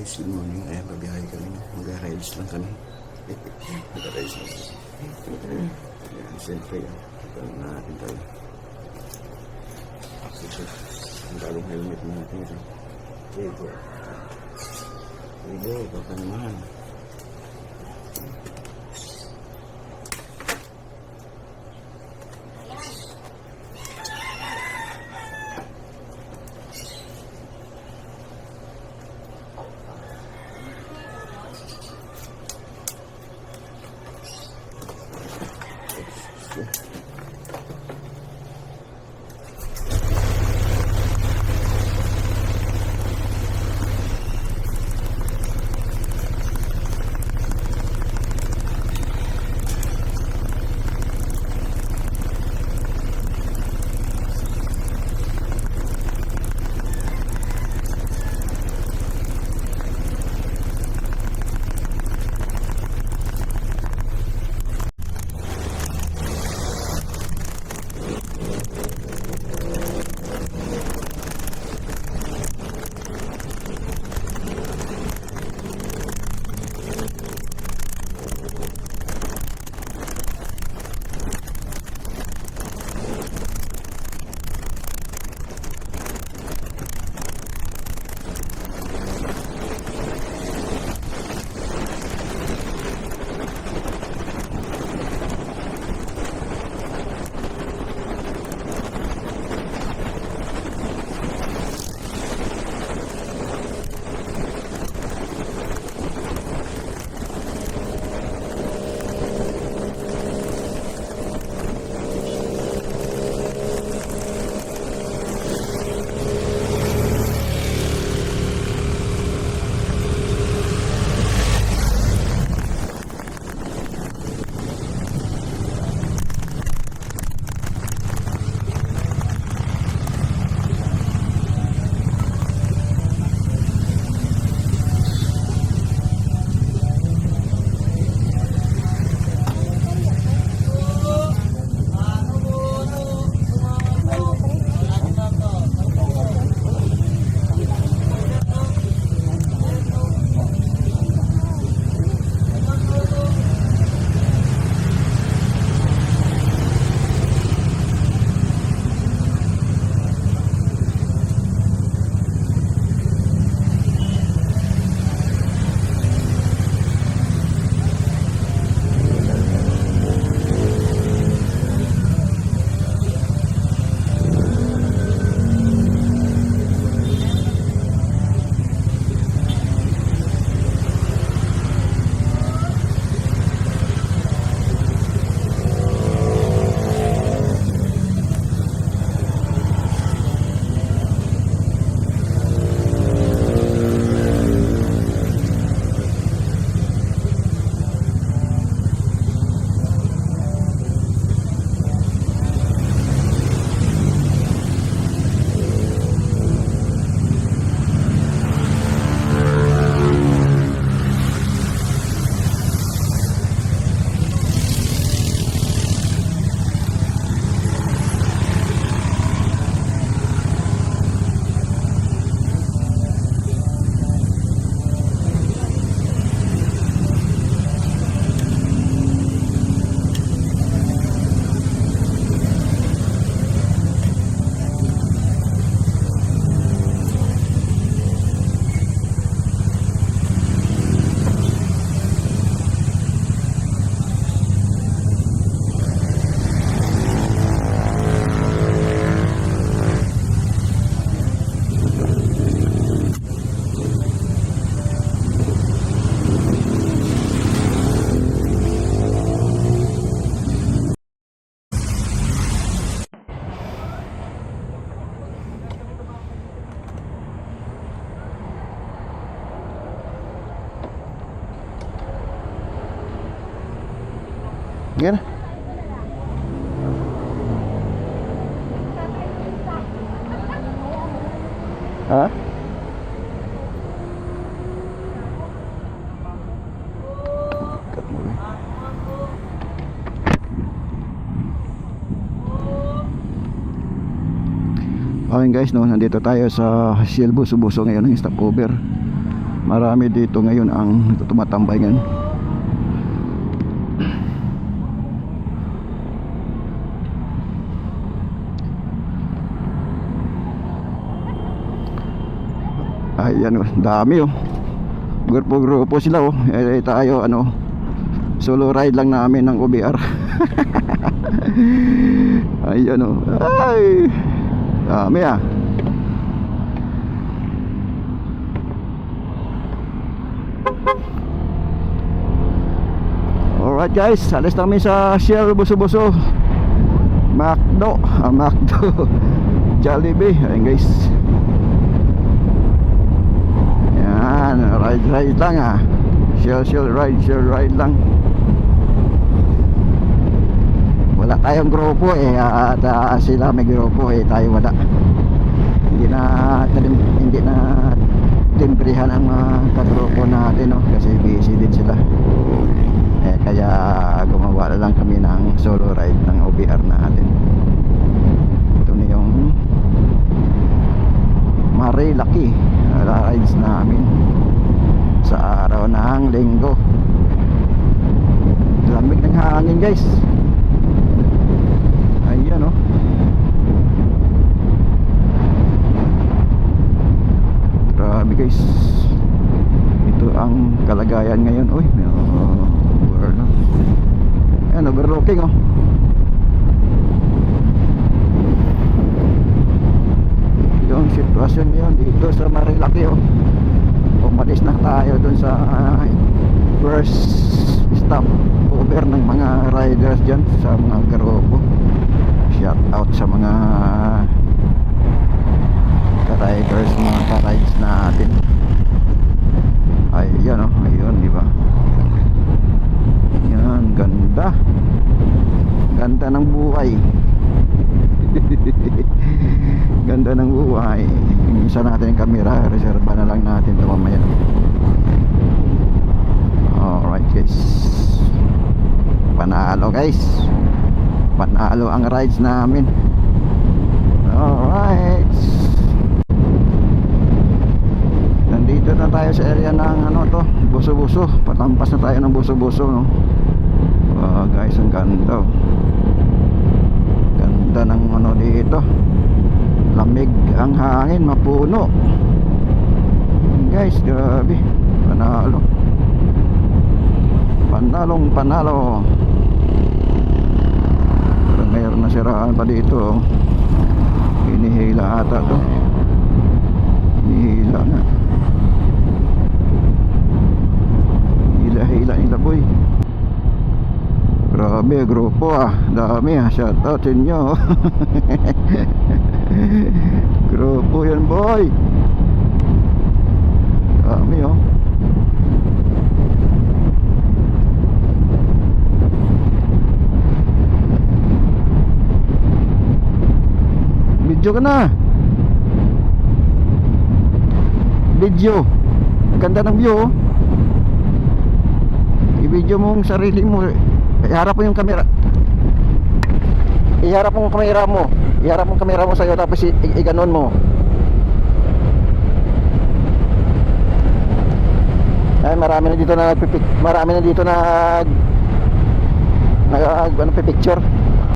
guys, good morning. Ayan, babiyahe kami. Mag-rides lang kami. Mag-rides lang kami. Ayan, siyempre, ito natin tayo. Sige, ang bagong helmet natin ito. Ego. Ego, baka naman. Yan. Ha? Okay guys, no, nandito tayo sa Silbo, Subuso ngayon ng stopover. Marami dito ngayon ang tumatambay ngayon. Ayan, dami oh. Grupo-grupo sila oh. Tayo ano, solo ride lang namin ng OBR. Ayan oh. Ay, dami ah. Alright guys, alis na kami sa Shell Buso-Buso, Macdo, Jollibee. Ayan guys. Yan, ride lang ah. Shell ride lang. Wala tayong grupo eh, at sila may grupo eh, tayo wala. Hindi na timbrihan ang mga kagrupo natin no, kasi busy din sila. Kaya gumawa na lang kami ng solo ride ng OBR natin. Ito na yung Marilaki rides namin sa araw ng linggo. Lamig ng hangin guys. Ayan oh. Grabe guys. Ito ang kalagayan ngayon. Uy, ayan, overlooking oh. Yung sitwasyon yun dito sa Marilaki oh. Umalis na tayo dun sa first stop over ng mga riders dyan, sa mga grupo. Shout out sa mga ka-riders, mga ka-rides natin. Ayan oh, ayun, di ba? Yan, ganda. Ganda ng buhay. Ganda ng buhay. Isa natin yung camera, reserva na lang natin ito mamaya. Alright guys, panalo guys, panalo ang rides namin. Alright, nandito na tayo sa area ng ano to, Buso-Buso. Patampas na tayo ng Buso-Buso no. Guys, ang ganda oh. Ganda ng ano dito, lamig ang hangin, mapuno guys, grabe. Panalo. Pero mayroon na siraan pa dito oh. Hinihila ata to. Hinihila nga. Hila nila boy. Grabe, grupo ah. Dami ah. Shoutout sa inyo. Grupo yan boy. Dami oh. Video ka na. Video. Ganda ng view oh. I-video mo ang sarili mo. Iharap mo yung camera. Iharap mo yung camera mo. Iharap mo yung camera mo sa'yo, tapos iganon mo. Ay, marami na dito na nagpipicture.